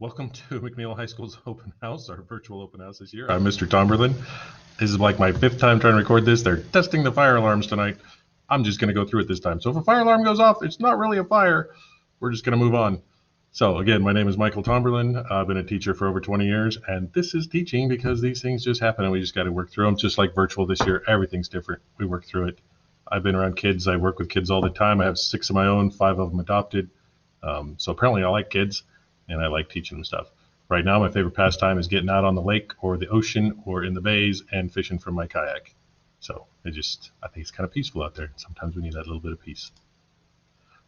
Welcome to McNeil High School's open house, our virtual open house this year. I'm Mr. Tomberlin. This is like my 5th time trying to record this. They're testing the fire alarms tonight. I'm just going to go through it this time. So if a fire alarm goes off, it's not really a fire. We're just going to move on. So again, my name is Michael Tomberlin. I've been a teacher for over 20 years, and this is teaching because these things just happen and we just got to work through them. Just like virtual this year, everything's different. We work through it. I've been around kids. I work with kids all the time. I have 6 of my own, 5 of them adopted. So apparently I like kids and I like teaching them stuff. Right now, my favorite pastime is getting out on the lake or the ocean or in the bays and fishing from my kayak. So I think it's kind of peaceful out there. Sometimes we need that little bit of peace.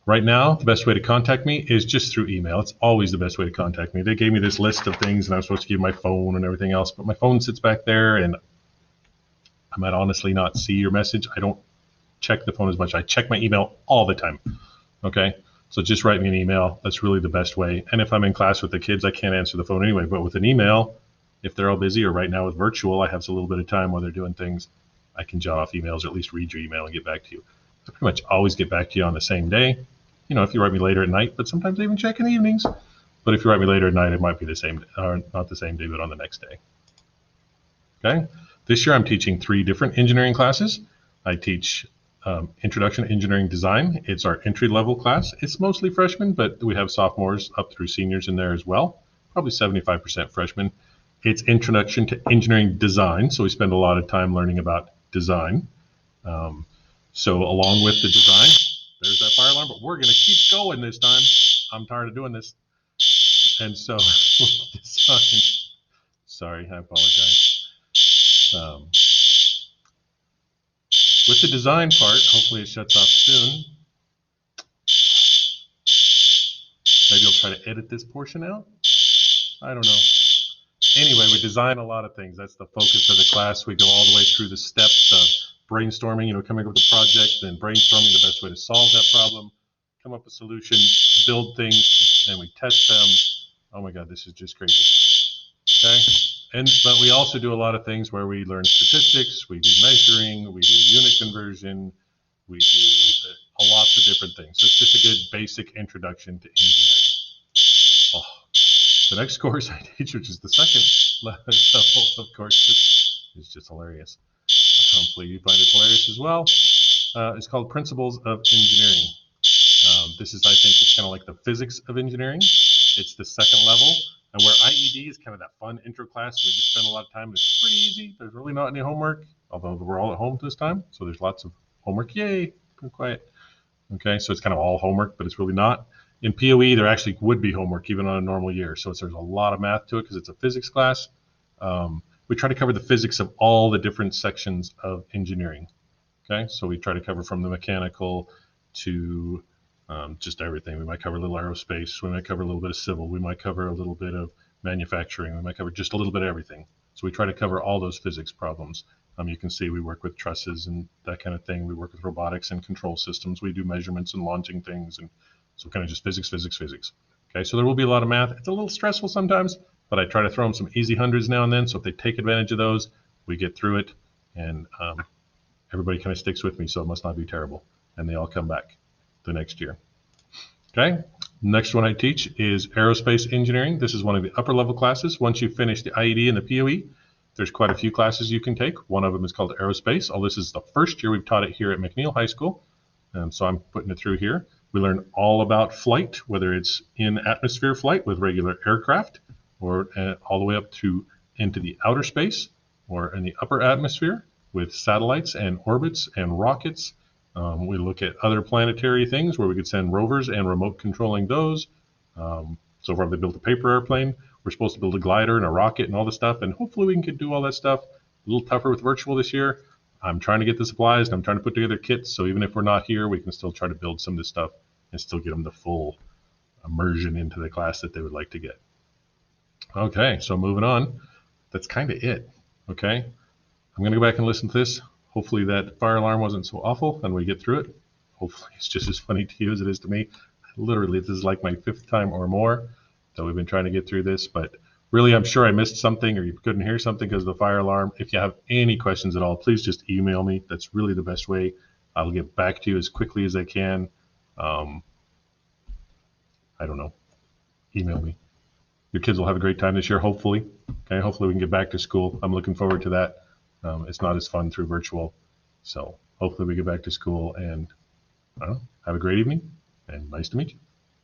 Right now, the best way to contact me is just through email. It's always the best way to contact me. They gave me this list of things and I'm supposed to give my phone and everything else, but my phone sits back there and I might honestly not see your message. I don't check the phone as much. I check my email all the time. Okay. So just write me an email. That's really the best way. And if I'm in class with the kids, I can't answer the phone anyway. But with an email, if they're all busy, or right now with virtual, I have a little bit of time while they're doing things, I can jot off emails or at least read your email and get back to you. I pretty much always get back to you on the same day. You know, if you write me later at night, but sometimes I even check in the evenings. But if you write me later at night, it might be the same, or not the same day, but on the next day. Okay. This year I'm teaching 3 different engineering classes. I teach Introduction to Engineering Design. It's our entry-level class. It's mostly freshmen, but we have sophomores up through seniors in there as well. Probably 75% freshmen. It's Introduction to Engineering Design, so we spend a lot of time learning about design. So along with the design, there's that fire alarm, but we're going to keep going this time. I'm tired of doing this. And so, sorry, I apologize. With the design part, hopefully it shuts off soon. Maybe I'll try to edit this portion out. I don't know. Anyway, we design a lot of things. That's the focus of the class. We go all the way through the steps of brainstorming, coming up with a project, then brainstorming the best way to solve that problem, come up with a solution, build things, then we test them. Oh my God, this is just crazy. Okay. But we also do a lot of things where we learn statistics, we do measuring, we do unit conversion, we do lots of different things. So it's just a good basic introduction to engineering. The next course I teach, which is the second level of course, is just hilarious. Hopefully you find it hilarious as well. It's called Principles of Engineering. This is, I think, it's kind of like the physics of engineering. It's the second level. And where IED is kind of that fun intro class, we just spend a lot of time. It's pretty easy. There's really not any homework, although we're all at home this time. So there's lots of homework. Yay, be quiet. Okay, so it's kind of all homework, but it's really not. In POE, there actually would be homework even on a normal year. So there's a lot of math to it because it's a physics class. We try to cover the physics of all the different sections of engineering. Okay, so we try to cover from the mechanical to just everything. We might cover a little aerospace. We might cover a little bit of civil. We might cover a little bit of manufacturing. We might cover just a little bit of everything. So we try to cover all those physics problems. You can see we work with trusses and that kind of thing. We work with robotics and control systems. We do measurements and launching things. And so kind of just physics, physics, physics. Okay, so there will be a lot of math. It's a little stressful sometimes, but I try to throw them some easy hundreds now and then. So if they take advantage of those, we get through it. And everybody kind of sticks with me, so it must not be terrible. And they all come back the next year. Okay, next one I teach is Aerospace Engineering. This is one of the upper level classes. Once you finish the IED and the POE, there's quite a few classes you can take. One of them is called Aerospace. This is the first year we've taught it here at McNeil High School. So I'm putting it through here. We learn all about flight, whether it's in atmosphere flight with regular aircraft or all the way up to into the outer space or in the upper atmosphere with satellites and orbits and rockets. We look at other planetary things where we could send rovers and remote controlling those. So far they built a paper airplane. We're supposed to build a glider and a rocket and all this stuff, and hopefully we can do all that stuff. A little tougher with virtual this year. I'm trying to get the supplies and I'm trying to put together kits, so even if we're not here, we can still try to build some of this stuff and still get them the full immersion into the class that they would like to get. Okay, so moving on. That's kind of it. Okay, I'm going to go back and listen to this. Hopefully that fire alarm wasn't so awful and we get through it. Hopefully it's just as funny to you as it is to me. Literally, this is like my 5th time or more that we've been trying to get through this, but really I'm sure I missed something or you couldn't hear something because of the fire alarm. If you have any questions at all, please just email me. That's really the best way. I'll get back to you as quickly as I can. I don't know. Email me. Your kids will have a great time this year, hopefully. Okay, hopefully we can get back to school. I'm looking forward to that. It's not as fun through virtual. So hopefully we get back to school, and I don't know, have a great evening, and nice to meet you.